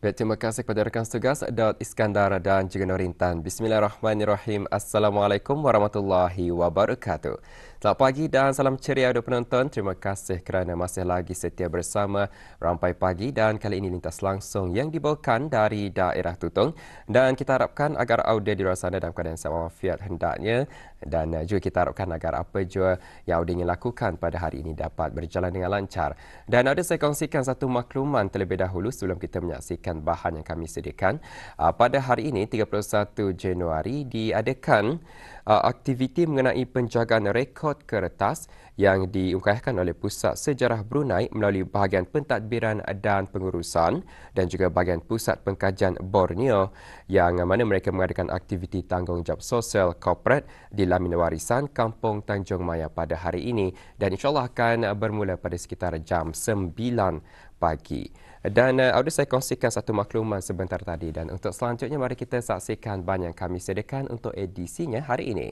Baik, terima kasih kepada rakan setugas Daud Iskandar dan juga Norintan. Bismillahirrahmanirrahim. Assalamualaikum warahmatullahi wabarakatuh. Selamat pagi dan salam ceria untuk penonton. Terima kasih kerana masih lagi setia bersama Rampai Pagi dan kali ini lintas langsung yang dibawakan dari daerah Tutong. Dan kita harapkan agar audio di luar sana dalam keadaan sihat walafiat hendaknya. Dan juga kita harapkan agar apa jua yang audio ingin lakukan pada hari ini dapat berjalan dengan lancar. Dan ada saya kongsikan satu makluman terlebih dahulu sebelum kita menyaksikan bahan yang kami sediakan. Pada hari ini 31 Januari diadakan aktiviti mengenai penjagaan rekod kertas yang diungkapkan oleh Pusat Sejarah Brunei melalui bahagian pentadbiran dan pengurusan dan juga bahagian Pusat Pengkajian Borneo yang mana mereka mengadakan aktiviti tanggungjawab sosial korporat di Lamin Warisan Kampung Tanjung Maya pada hari ini dan insyaAllah akan bermula pada sekitar jam 9 pagi. Dan saya kongsikan satu makluman sebentar tadi dan untuk selanjutnya mari kita saksikan bahan yang kami sediakan untuk edisinya hari ini.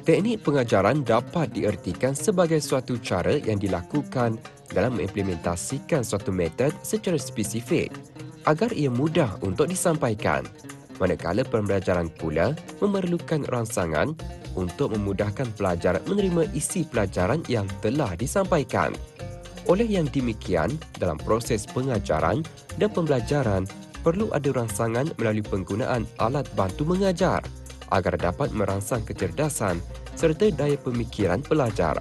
Teknik pengajaran dapat diertikan sebagai suatu cara yang dilakukan dalam mengimplementasikan suatu metod secara spesifik agar ia mudah untuk disampaikan. Manakala pembelajaran pula memerlukan rangsangan untuk memudahkan pelajar menerima isi pelajaran yang telah disampaikan. Oleh yang demikian, dalam proses pengajaran dan pembelajaran perlu ada rangsangan melalui penggunaan alat bantu mengajar agar dapat merangsang kecerdasan serta daya pemikiran pelajar.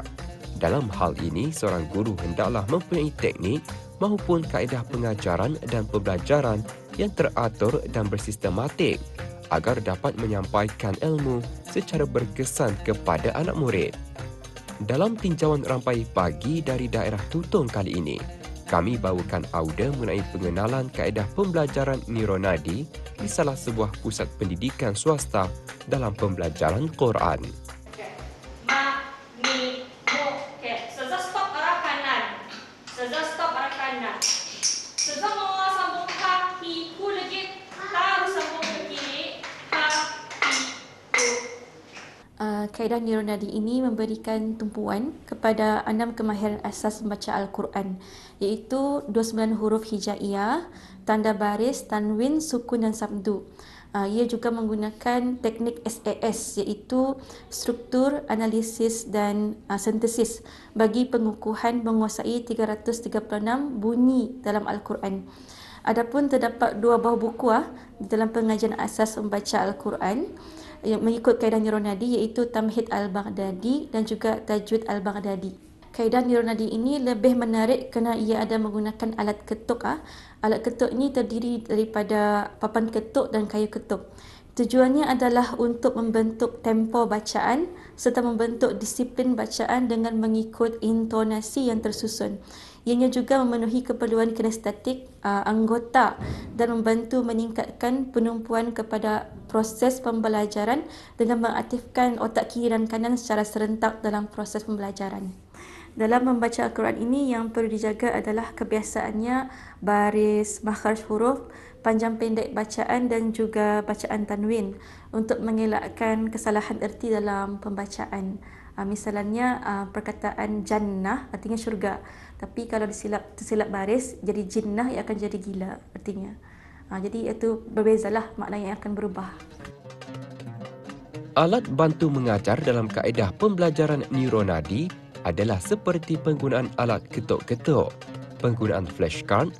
Dalam hal ini, seorang guru hendaklah mempunyai teknik maupun kaedah pengajaran dan pembelajaran yang teratur dan bersistematik agar dapat menyampaikan ilmu secara berkesan kepada anak murid. Dalam tinjauan Rampai Pagi dari daerah Tutong kali ini, kami bawakan audio mengenai pengenalan kaedah pembelajaran Nironadi di salah sebuah pusat pendidikan swasta dalam pembelajaran Quran. Ma, mi, mu. Okay. Seza stop arah kanan. Seza stop arah kanan. Seza mau sambung ha, hi, hu lagi. Harus sambung ke kiri. Ha, hi, hu. Kaedah Nironadi ini memberikan tumpuan kepada 6 kemahiran asas membaca Al-Quran iaitu 29 huruf hijaiyah, tanda baris, tanwin, sukun dan sabdu. Ia juga menggunakan teknik SAS iaitu struktur, analisis dan sintesis bagi pengukuhan menguasai 336 bunyi dalam Al-Quran. Adapun terdapat 2 buah buku dalam pengajian asas membaca Al-Quran yang mengikut kaedah Nironadi iaitu Tamhid Al-Baghdadi dan juga Tajwid Al-Baghdadi. Kaedah Nironadi ini lebih menarik kerana ia ada menggunakan alat ketuk. Alat ketuk ini terdiri daripada papan ketuk dan kayu ketuk. Tujuannya adalah untuk membentuk tempo bacaan serta membentuk disiplin bacaan dengan mengikut intonasi yang tersusun. Ianya juga memenuhi keperluan kinestetik anggota dan membantu meningkatkan penumpuan kepada proses pembelajaran dengan mengaktifkan otak kiri dan kanan secara serentak dalam proses pembelajaran. Dalam membaca Al-Quran ini yang perlu dijaga adalah kebiasaannya baris, makhraj huruf, panjang pendek bacaan dan juga bacaan tanwin untuk mengelakkan kesalahan erti dalam pembacaan. Misalnya perkataan jannah artinya syurga, tapi kalau tersilap baris jadi jinnah ia akan jadi gila artinya. Jadi itu berbezalah makna yang akan berubah. Alat bantu mengajar dalam kaedah pembelajaran Nironadi adalah seperti penggunaan alat ketuk-ketuk, penggunaan flashcard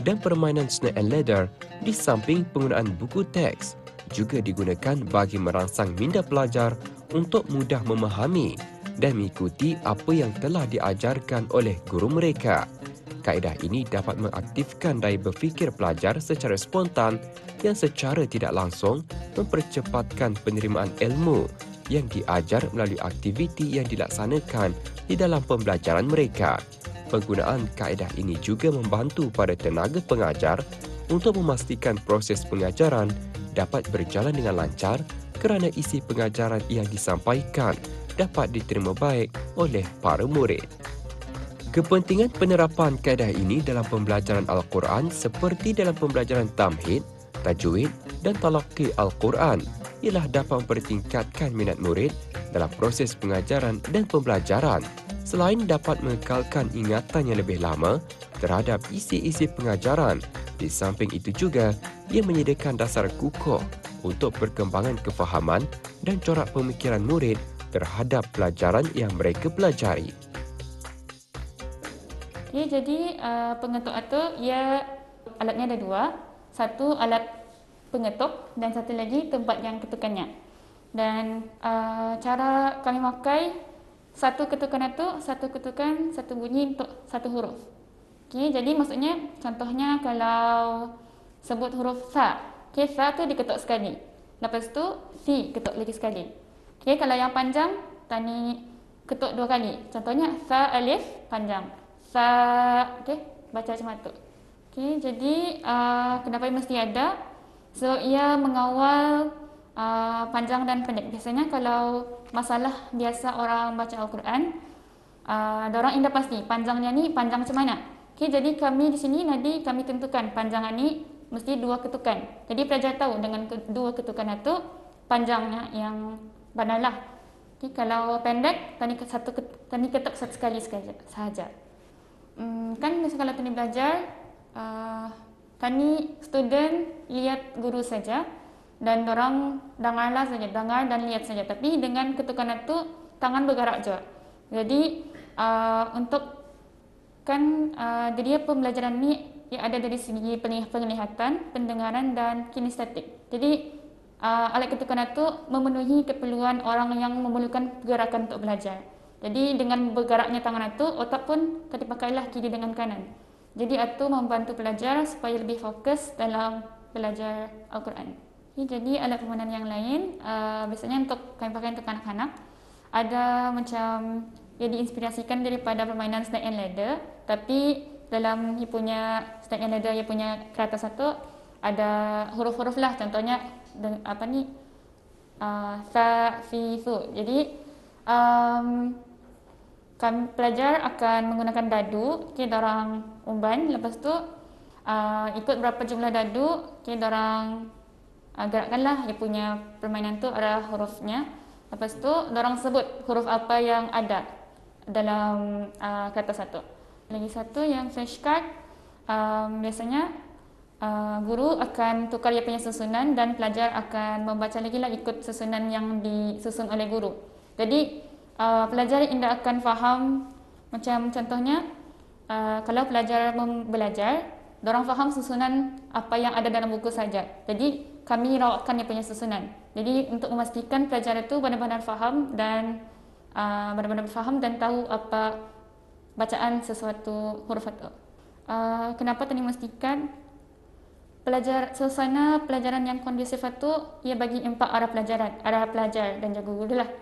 dan permainan snake and ladder di samping penggunaan buku teks juga digunakan bagi merangsang minda pelajar untuk mudah memahami dan mengikuti apa yang telah diajarkan oleh guru mereka. Kaedah ini dapat mengaktifkan daya berfikir pelajar secara spontan yang secara tidak langsung mempercepatkan penerimaan ilmu yang diajar melalui aktiviti yang dilaksanakan di dalam pembelajaran mereka. Penggunaan kaedah ini juga membantu pada tenaga pengajar untuk memastikan proses pengajaran dapat berjalan dengan lancar kerana isi pengajaran yang disampaikan dapat diterima baik oleh para murid. Kepentingan penerapan kaedah ini dalam pembelajaran Al-Quran seperti dalam pembelajaran tamhid, tajwid dan talaqi Al-Quran ialah dapat mempertingkatkan minat murid dalam proses pengajaran dan pembelajaran selain dapat mengekalkan ingatan yang lebih lama terhadap isi-isi pengajaran. Di samping itu juga, ia menyediakan dasar kukuh untuk perkembangan kefahaman dan corak pemikiran murid terhadap pelajaran yang mereka pelajari. Okay, jadi pengetuk itu ia alatnya ada dua. Satu alat pengetuk dan satu lagi tempat yang ketukannya. Dan cara kami pakai satu ketukan itu, satu ketukan, satu bunyi untuk satu huruf. Okay, jadi maksudnya contohnya kalau sebut huruf sa, okay, sa tu diketuk sekali. Lepas tu si ketuk lagi sekali. Okay, kalau yang panjang tani ketuk dua kali. Contohnya sa alif panjang. Sa, okay, baca macam tu. Okay, jadi kenapa mesti ada? So ia mengawal panjang dan pendek. Biasanya kalau masalah biasa orang baca Al-Quran, orang indah pasti panjangnya ni panjang macam mana. Okay, jadi kami di sini nanti kami tentukan panjangan ni mesti dua ketukan. Jadi pelajar tahu dengan dua ketukan itu panjangnya yang benar lah. Okay, kalau pendek tani ketuk satu sekali sahaja. Kan kalau tani belajar, tani student lihat guru saja dan orang dengarlah saja, dengar dan lihat saja. Tapi dengan ketukan itu tangan bergerak juga. Jadi untuk jadi pembelajaran ini yang ada dari segi penglihatan, pendengaran dan kinestetik. Jadi alat ketukan itu memenuhi keperluan orang yang memerlukan gerakan untuk belajar. Jadi dengan bergeraknya tangan itu, otak pun dipakailah kiri dengan kanan. Jadi itu membantu pelajar supaya lebih fokus dalam belajar Al-Quran. Jadi alat permainan yang lain, biasanya untuk kami pakai untuk anak-anak, ada macam yang diinspirasikan daripada permainan Snake and Ladder, tapi dalam dia punya Snake and Ladder, dia punya kereta satu ada huruf-huruf lah, contohnya sa, si, su. Jadi kami pelajar akan menggunakan dadu, orang umban, lepas tu ikut berapa jumlah dadu, orang gerakkanlah dia punya permainan tu ada hurufnya. Lepas tu orang sebut huruf apa yang ada dalam kata satu. Lagi satu yang flashcard, biasanya guru akan tukar dia punya susunan dan pelajar akan membaca lagi lah ikut susunan yang disusun oleh guru. Jadi pelajar tidak akan faham, macam contohnya kalau pelajar belajar, orang faham susunan apa yang ada dalam buku saja. Jadi kami rawatkan dia punya susunan. Jadi untuk memastikan pelajar itu benar-benar faham dan tahu apa bacaan sesuatu huruf itu. Kenapa tadi memastikan suasana pelajaran yang kondusif itu ia bagi impak arah pelajar dan juga guru lah.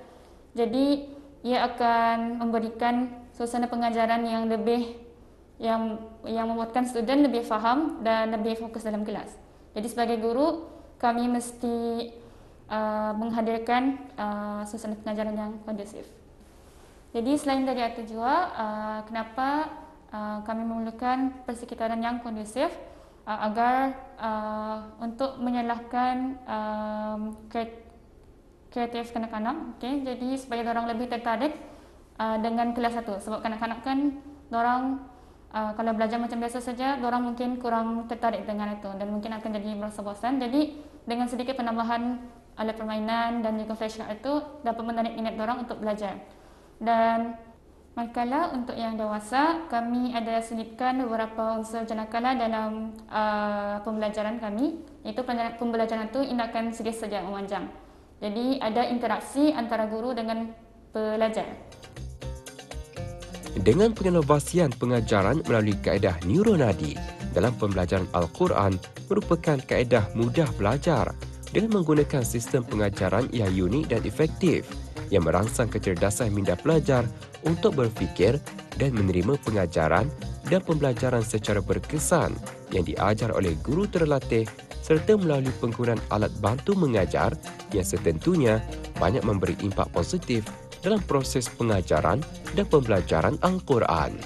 Jadi ia akan memberikan suasana pengajaran yang lebih yang membuatkan student lebih faham dan lebih fokus dalam kelas. Jadi sebagai guru kami mesti menghadirkan suasana pengajaran yang kondusif. Jadi selain dari itu juga, kenapa kami memerlukan persekitaran yang kondusif agar untuk menyalahkan kreatif kanak-kanak. Okay? Jadi supaya orang lebih tertarik dengan kelas satu. Sebab kanak-kanak kan orang kalau belajar macam biasa saja, orang mungkin kurang tertarik dengan itu dan mungkin akan jadi merasa bosan. Jadi dengan sedikit penambahan alat permainan dan juga flashcard itu dapat menarik minat orang untuk belajar. Dan manakala untuk yang dewasa, kami ada selipkan beberapa unsur jenakala dalam pembelajaran kami, iaitu pembelajaran itu tidak akan sedikit saja memanjang. Jadi ada interaksi antara guru dengan pelajar. Dengan penginovasian pengajaran melalui kaedah neuronadi dalam pembelajaran Al-Quran merupakan kaedah mudah belajar dengan menggunakan sistem pengajaran yang unik dan efektif yang merangsang kecerdasan minda pelajar untuk berfikir dan menerima pengajaran dan pembelajaran secara berkesan yang diajar oleh guru terlatih serta melalui penggunaan alat bantu mengajar yang setentunya banyak memberi impak positif dalam proses pengajaran dan pembelajaran Al-Quran.